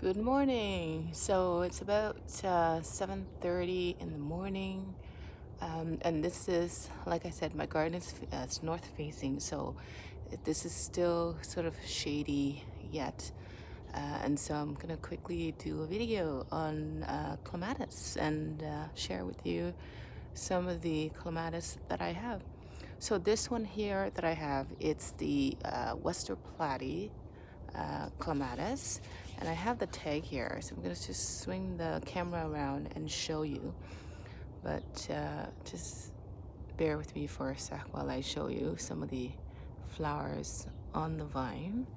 Good morning. So it's about 7:30 in the morning, and this is, like I said, my garden is it's north facing, so this is still sort of shady yet, and so I'm gonna quickly do a video on clematis and share with you some of the clematis that I have. So this one here that I have, it's the Westerplatte clematis, and I have the tag here, so I'm gonna just swing the camera around and show you, but just bear with me for a sec while I show you some of the flowers on the vine.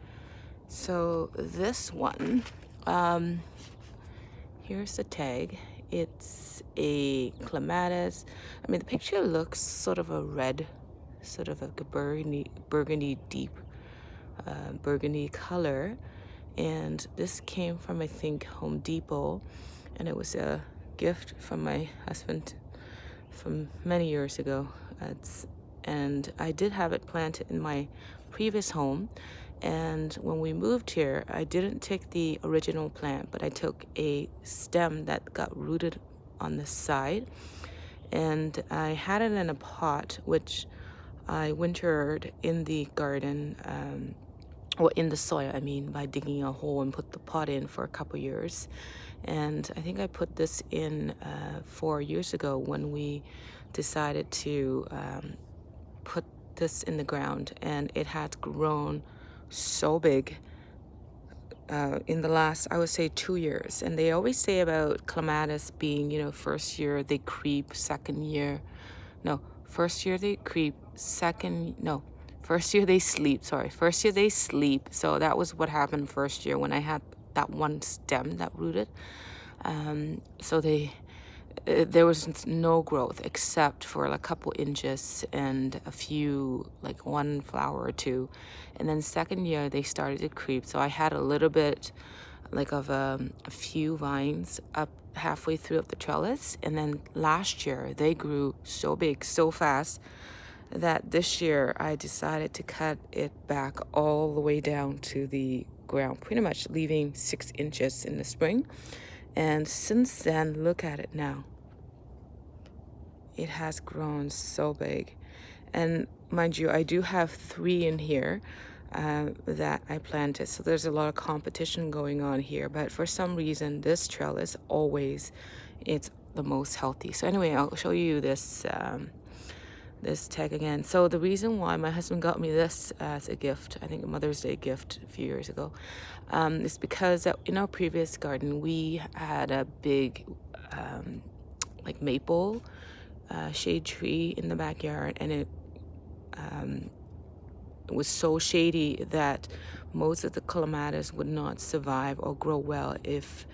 So this one, here's the tag. It's a clematis. I mean, the picture looks sort of a red, sort of like a burgundy deep burgundy color, and this came from, I think, Home Depot, and it was a gift from my husband from many years ago. And I did have it planted in my previous home, and when we moved here, I didn't take the original plant, but I took a stem that got rooted on the side, and I had it in a pot, which I wintered in the garden, or in the soil, I mean, by digging a hole and put the pot in for a couple years. And I think I put this in 4 years ago when we decided to put this in the ground, and it had grown so big in the last, I would say, 2 years. And they always say about clematis being, first year they creep, first year they creep, first year they sleep. First year they sleep. So that was what happened first year when I had that one stem that rooted. So there was no growth except for a couple inches and a few, like one flower or two. And then second year they started to creep. So I had a little bit like of a few vines up halfway through up the trellis. And then last year they grew so big, so fast, that this year I decided to cut it back all the way down to the ground, pretty much leaving 6 inches in the spring. And since then, look at it now. It has grown so big. And mind you, I do have 3 in here that I planted. So there's a lot of competition going on here. But for some reason, this trellis it's the most healthy. So anyway, I'll show you this tag again. So the reason why my husband got me this as a gift, I think a Mother's Day gift a few years ago, is because in our previous garden we had a big like maple shade tree in the backyard, and it was so shady that most of the clematis would not survive or grow well if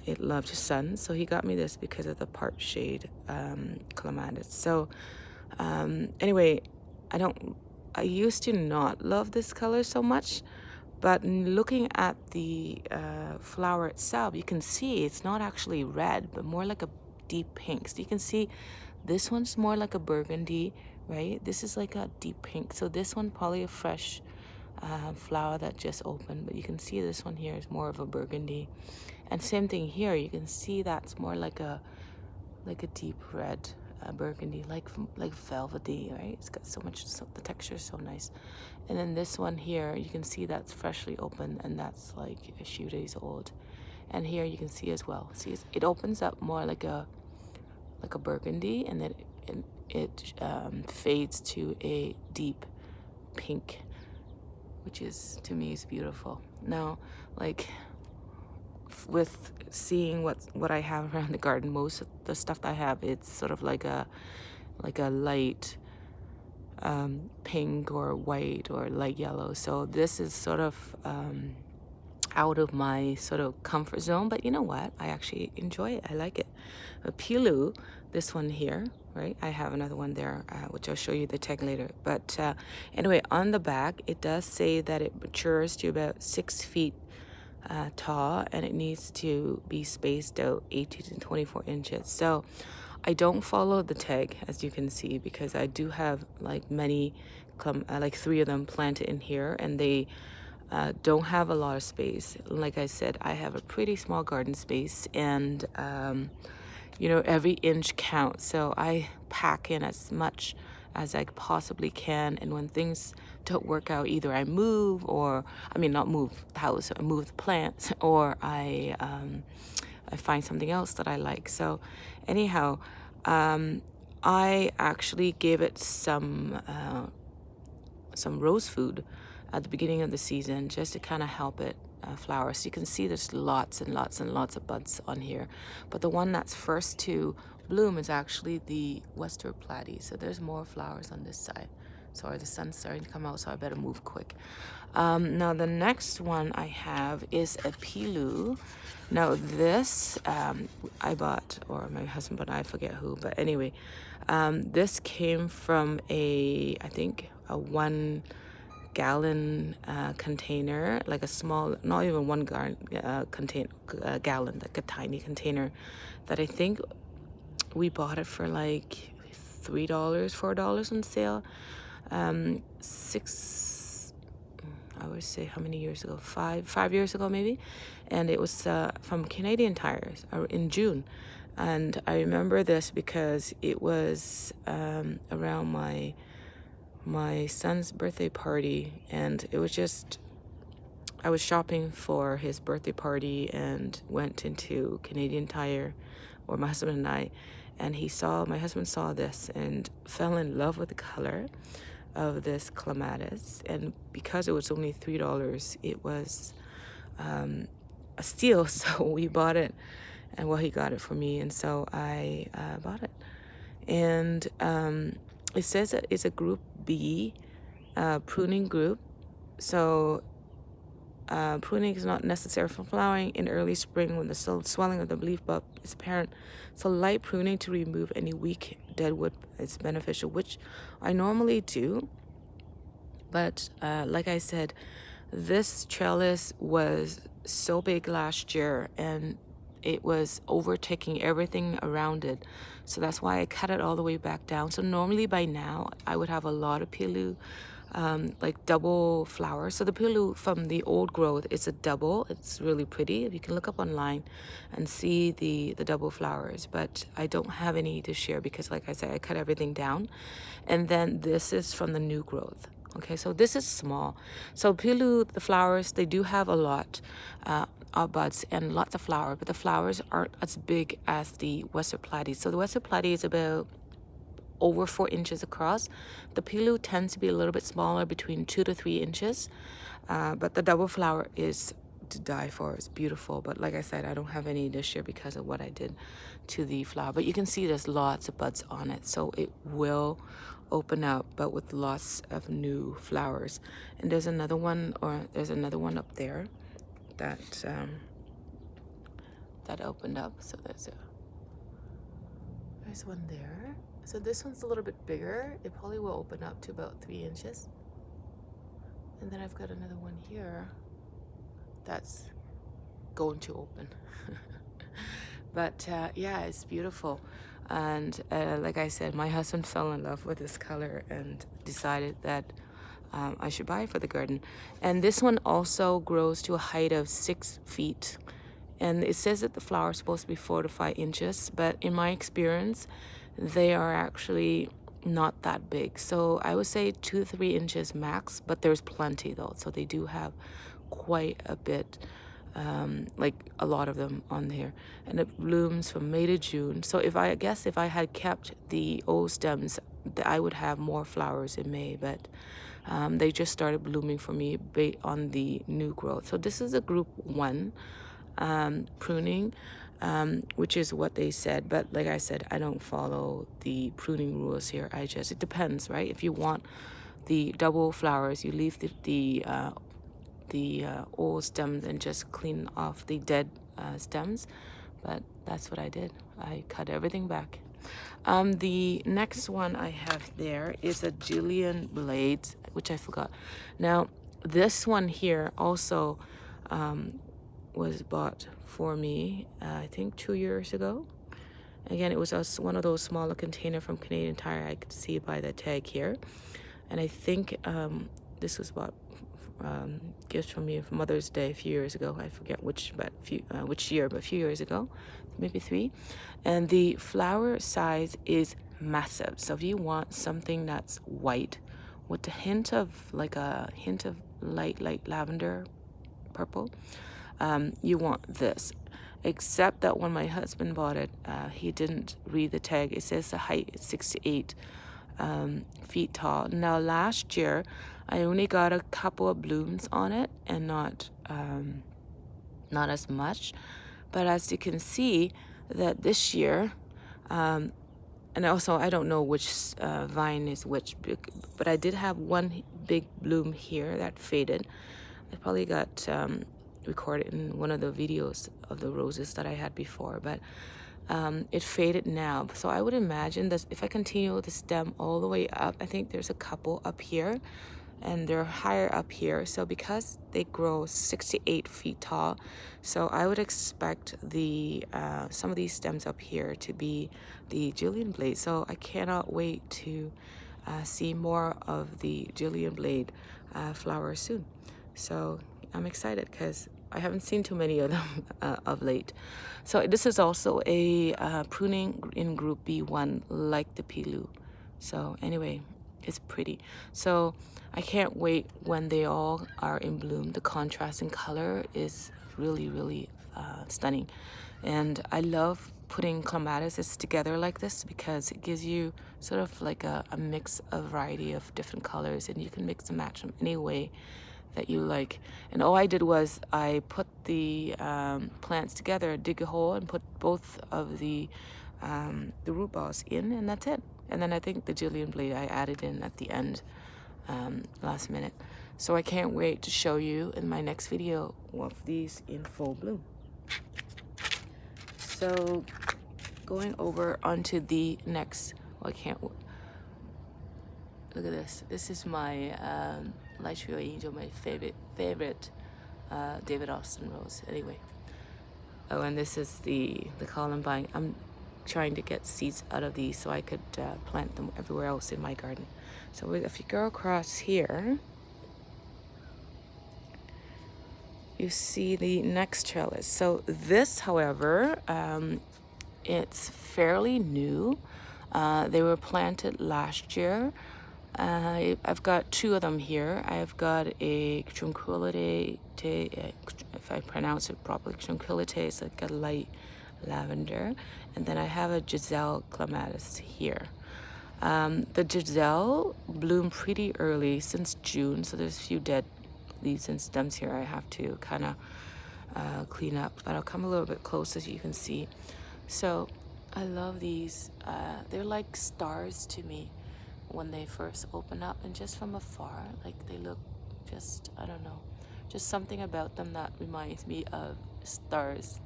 it loved sun. So he got me this because of the part shade clematis. So anyway, I used to not love this color so much, but looking at the flower itself, you can see it's not actually red, but more like a deep pink. So you can see this one's more like a burgundy, right? This is like a deep pink. So this one probably a fresh flower that just opened, but you can see this one here is more of a burgundy. And same thing here, you can see that's more like a deep red burgundy, like velvety, right? It's got the texture is so nice. And then this one here, you can see that's freshly open, and that's like a few days old. And here you can see as well. See, it opens up more like a burgundy, and then it fades to a deep pink, which is, to me, is beautiful. Now, like, with seeing what I have around the garden, most of the stuff that I have, it's sort of like a light pink or white or light yellow. So this is sort of out of my sort of comfort zone, but you know what? I actually enjoy it. I like it. Piilu, this one here, right? I have another one there, which I'll show you the tag later. But anyway, on the back, it does say that it matures to about 6 feet tall, and it needs to be spaced out 18 to 24 inches. So I don't follow the tag, as you can see, because I do have like many, like 3 of them planted in here, and they don't have a lot of space. Like I said, I have a pretty small garden space, and you know, every inch counts. So I pack in as much as I possibly can, and when things don't work out, either I move, or I mean, not move the house, I move the plants, or I find something else that I like. So anyhow, I actually gave it some rose food at the beginning of the season, just to kind of help it flower. So you can see there's lots and lots and lots of buds on here, but the one that's first to bloom is actually the Westerplatte. So there's more flowers on this side. Sorry, the sun's starting to come out, so I better move quick. Now the next one I have is a Piilu. Now this I bought, or my husband bought, I forget who, but anyway, this came from I think a 1-gallon container, like a small, not even 1 gallon gallon, like a tiny container, that I think we bought it for like $3, $4 on sale. I would say, how many years ago? 5 years ago maybe, and it was from Canadian Tires in June. And I remember this because it was around my son's birthday party, and it was just, I was shopping for his birthday party and went into Canadian Tire, or my husband and I, and my husband saw this and fell in love with the color of this clematis, and because it was only $3, it was a steal. So we bought it, and well, he got it for me, and so I bought it. And it says that it's a group B pruning group. So pruning is not necessary for flowering in early spring when the swelling of the leaf bulb is apparent. So light pruning to remove any weak dead wood is beneficial, which I normally do. But like I said, this trellis was so big last year, and it was overtaking everything around it. So that's why I cut it all the way back down. So normally by now I would have a lot of Piilu, like double flowers. So the Piilu from the old growth is a double. It's really pretty. You can look up online and see the double flowers, but I don't have any this year because, like I said, I cut everything down. And then this is from the new growth. Okay, so this is small. So Piilu, the flowers, they do have a lot of buds and lots of flower, but the flowers aren't as big as the Westerplatte. So the Westerplatte is about over 4 inches across. The Piilu tends to be a little bit smaller, between 2 to 3 inches. But the double flower is to die for. It's beautiful. But like I said, I don't have any this year because of what I did to the flower. But you can see there's lots of buds on it. So it will open up, but with lots of new flowers. And there's another one, up there that that opened up. So there's one there. So this one's a little bit bigger. It probably will open up to about 3 inches. And then I've got another one here that's going to open. But yeah, it's beautiful. And like I said, my husband fell in love with this color and decided that I should buy it for the garden. And this one also grows to a height of 6 feet. And it says that the flower is supposed to be 4 to 5 inches, but in my experience, they are actually not that big. So I would say 2 to 3 inches max, but there's plenty though. So they do have quite a bit, like a lot of them on there. And it blooms from May to June. So if I had kept the old stems, I would have more flowers in May, but they just started blooming for me on the new growth. So this is a group 1 pruning, which is what they said. But like I said, I don't follow the pruning rules here. It depends, right? If you want the double flowers, you leave the old stems and just clean off the dead stems. But that's what I did. I cut everything back. The next one I have there is a Jillian Blades, which I forgot. Now, this one here also was bought for me, I think 2 years ago. Again, it was one of those smaller container from Canadian Tire. I could see by the tag here. And I think this was bought gift from me for Mother's Day a few years ago. I forget which, but which year, but a few years ago, maybe 3. And the flower size is massive. So if you want something that's white with a hint of light lavender purple, you want this. Except that when my husband bought it, he didn't read the tag. It says the height is 68 feet tall. Now last year I only got a couple of blooms on it and not as much, but as you can see that this year, and also I don't know which vine is which, but I did have one big bloom here that faded. I probably got recorded in one of the videos of the roses that I had before, but it faded now. So I would imagine that if I continue the stem all the way up, I think there's a couple up here and they're higher up here. So because they grow 68 feet tall, so I would expect the some of these stems up here to be the Jillian Blade. So I cannot wait to see more of the Jillian Blade flowers soon. So I'm excited because I haven't seen too many of them of late. So this is also a pruning in group B1 like the Piilu. So anyway, it's pretty. So I can't wait when they all are in bloom. The contrast in color is really, really stunning. And I love putting clematises together like this because it gives you sort of like a mix, a variety of different colors, and you can mix and match them any way that you like. And all I did was I put the plants together, dig a hole, and put both of the root balls in, and that's it. And then I think the Jillian Blade I added in at the end, last minute. So I can't wait to show you in my next video of these in full bloom. So going over onto the next, well, I can't, look at this. This is my Light Trio Angel, my favorite David Austin rose. Anyway, oh, and this is the Columbine. I'm trying to get seeds out of these so I could plant them everywhere else in my garden. So if you go across here, you see the next trellis. So this, however, it's fairly new. They were planted last year. I've got 2 of them here. I've got a Tranquilite, if I pronounce it properly, Tranquilite is like a light lavender. And then I have a Giselle Clematis here. The Giselle bloomed pretty early, since June, so there's a few dead leaves and stems here I have to kind of clean up. But I'll come a little bit closer so you can see. So I love these. They're like stars to me when they first open up, and just from afar, like they look just, I don't know, just something about them that reminds me of stars.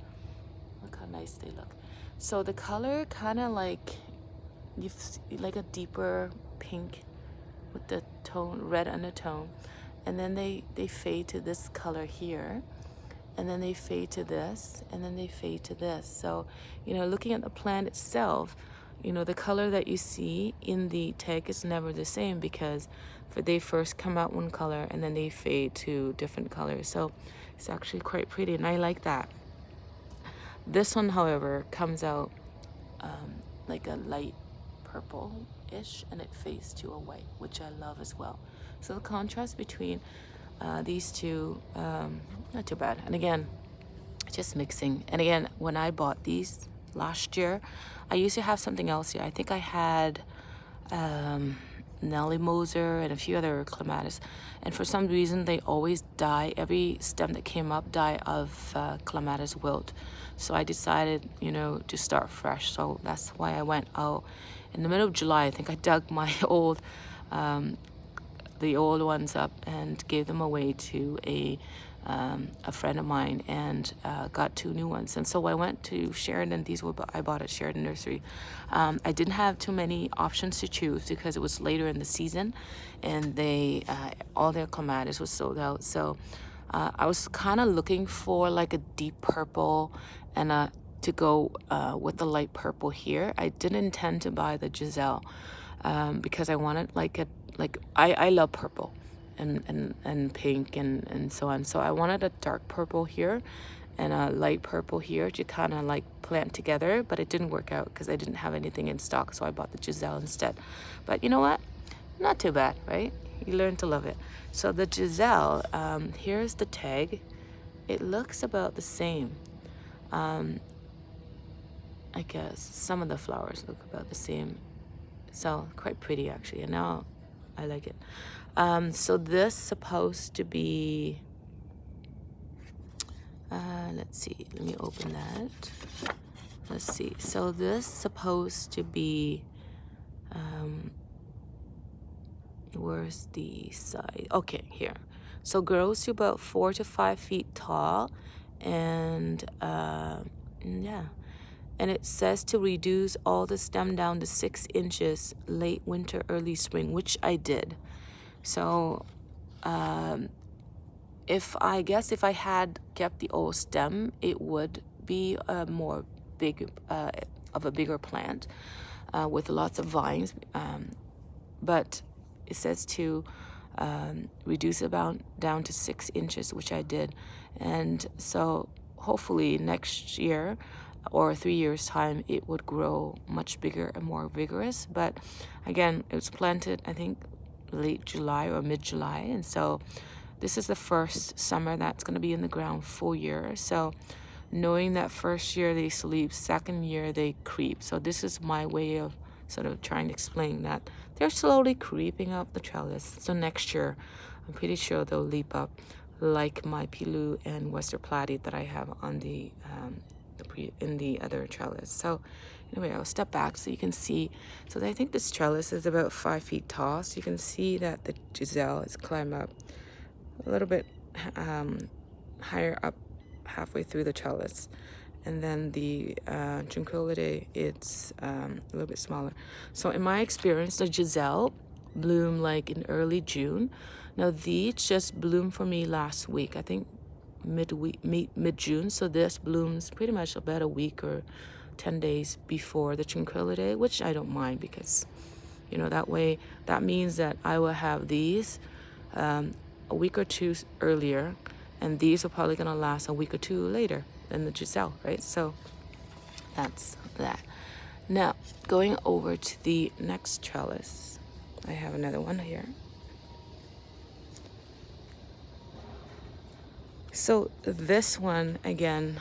Look how nice they look. So the color kind of like a deeper pink with the tone, red undertone, and then they fade to this color here, and then they fade to this, and then they fade to this. So, you know, looking at the plant itself, you know, the color that you see in the tag is never the same, because they first come out one color and then they fade to different colors. So it's actually quite pretty, and I like that. This one, however, comes out like a light purple-ish, and it fades to a white, which I love as well. So the contrast between these two, not too bad. And again, just mixing. And again, when I bought these last year, I used to have something else here. I think I had Nellie Moser and a few other clematis, and for some reason they always die. Every stem that came up died of clematis wilt. So I decided, you know, to start fresh. So that's why I went out in the middle of July. I think I dug my old the old ones up and gave them away to a friend of mine, and got 2 new ones. And so I went to Sheridan. These were I bought at Sheridan Nursery. I didn't have too many options to choose because it was later in the season, and they all their clematis was sold out. So I was kind of looking for like a deep purple and to go with the light purple here. I didn't intend to buy the Giselle because I wanted I love purple. and pink and so on. So I wanted a dark purple here and a light purple here to kind of like plant together, but it didn't work out because I didn't have anything in stock, so I bought the Giselle instead. But you know what? Not too bad, right? You learn to love it. So the Giselle, here's the tag. It looks about the same. I guess some of the flowers look about the same. So quite pretty actually, and now I like it. So this supposed to be, let's see, let me open that. Let's see. So this supposed to be, where's the side? Okay, here. So grows to about 4 to 5 feet tall, and yeah. And it says to reduce all the stem down to 6 inches late winter, early spring, which I did. So if I had kept the old stem, it would be a more big of a bigger plant with lots of vines. But it says to reduce about down to 6 inches, which I did. And so hopefully next year or 3 years time it would grow much bigger and more vigorous. But again, it was planted I think late July or mid-July, and so this is the first summer that's going to be in the ground full year. So knowing that first year they sleep, second year they creep. So this is my way of sort of trying to explain that they're slowly creeping up the trellis. So next year I'm pretty sure they'll leap up like my Piilu and Westerplatte that I have on in the other trellis. So anyway, I'll step back so you can see. So I think this trellis is about 5 feet tall. So you can see that the Giselle has climbed up a little bit higher up halfway through the trellis. And then the Tranquilite, it's a little bit smaller. So in my experience, the Giselle bloom like in early June. Now these just bloomed for me last week, I think mid-June. So this blooms pretty much about a week or 10 days before the Tranquilite, which I don't mind because, you know, that way, that means that I will have these a week or two earlier, and these are probably going to last a week or two later than the Giselle, right? So that's that. Now, going over to the next trellis, I have another one here. So this one, again,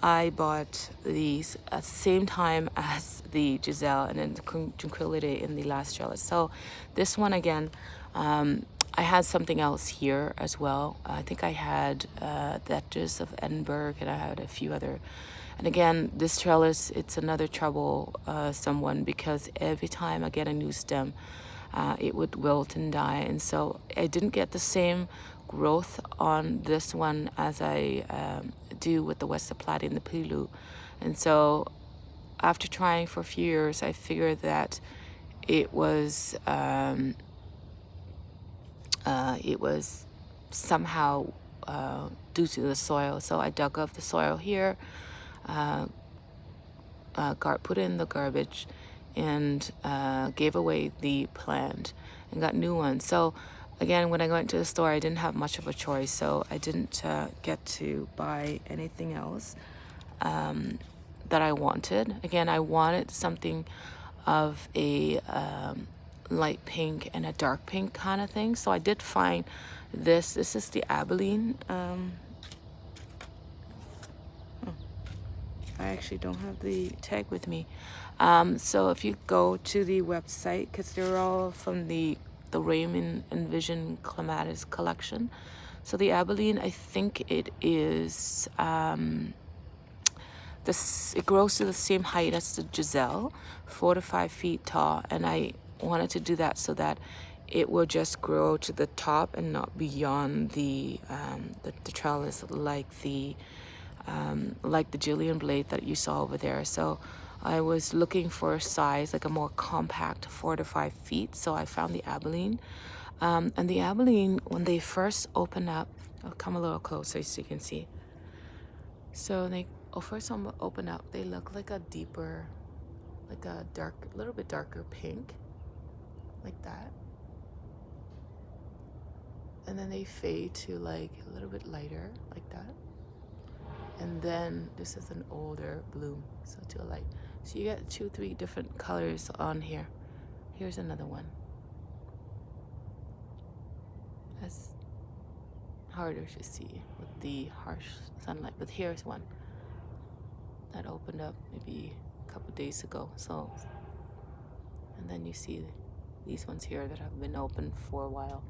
I bought these at the same time as the Giselle and then the Tranquilite in the last trellis. So this one, again, I had something else here as well. I think I had that Duchess of Edinburgh, and I had a few other. And again, this trellis, it's another trouble someone, because every time I get a new stem, it would wilt and die. And so I didn't get the same growth on this one as I do with the Westerplatte and the Piilu. And so after trying for a few years, I figured that it was somehow due to the soil. So I dug up the soil here, put in the garbage, and gave away the plant and got new ones. So again, when I went to the store, I didn't have much of a choice, so I didn't get to buy anything else that I wanted. Again, I wanted something of a light pink and a dark pink kind of thing. So I did find this. This is the Abilene. I actually don't have the tag with me. So if you go to the website, because they're all from the Raymond and Vision Clematis collection. So the Abilene, I think it is, it grows to the same height as the Giselle, 4 to 5 feet tall. And I wanted to do that so that it will just grow to the top and not beyond the trellis like the Jillian Blade that you saw over there. So I was looking for a size, like a more compact 4 to 5 feet. So I found the Abilene. And the Abilene, when they first open up, I'll come a little closer so you can see. So they first open up, they look like a deeper, like a little bit darker pink, like that. and then they fade to like a little bit lighter, like that. And then this is an older bloom, so to a light. So you get 2-3 different colors on here. Here's another one. That's harder to see with the harsh sunlight, but here's one that opened up maybe a couple days ago. So, and then you see these ones here that have been open for a while.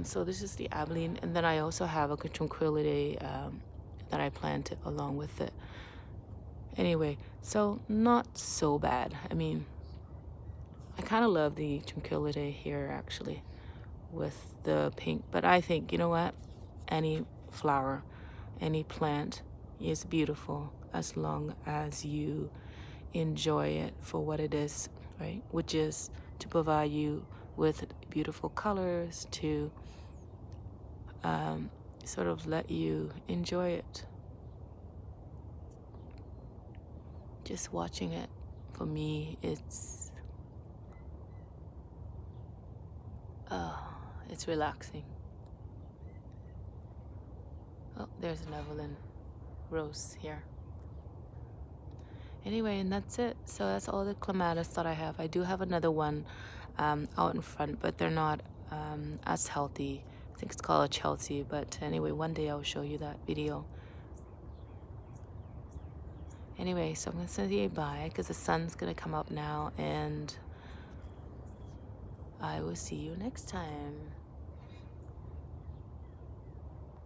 So this is the Abilene, and then I also have a Tranquilite that I planted along with it. Anyway, so not so bad. I mean, I kind of love the Tranquilite here actually with the pink, but I think, you know what? Any flower, any plant is beautiful as long as you enjoy it for what it is, right? Which is to provide you with beautiful colors, to sort of let you enjoy it. Just watching it, for me, it's relaxing. Oh, there's an Evelyn rose here. Anyway, and that's it. So that's all the clematis that I have. I do have another one out in front, but they're not as healthy. I think it's called a Chelsea, but anyway, one day I'll show you that video. Anyway, so I'm going to say bye because the sun's going to come up now, and I will see you next time.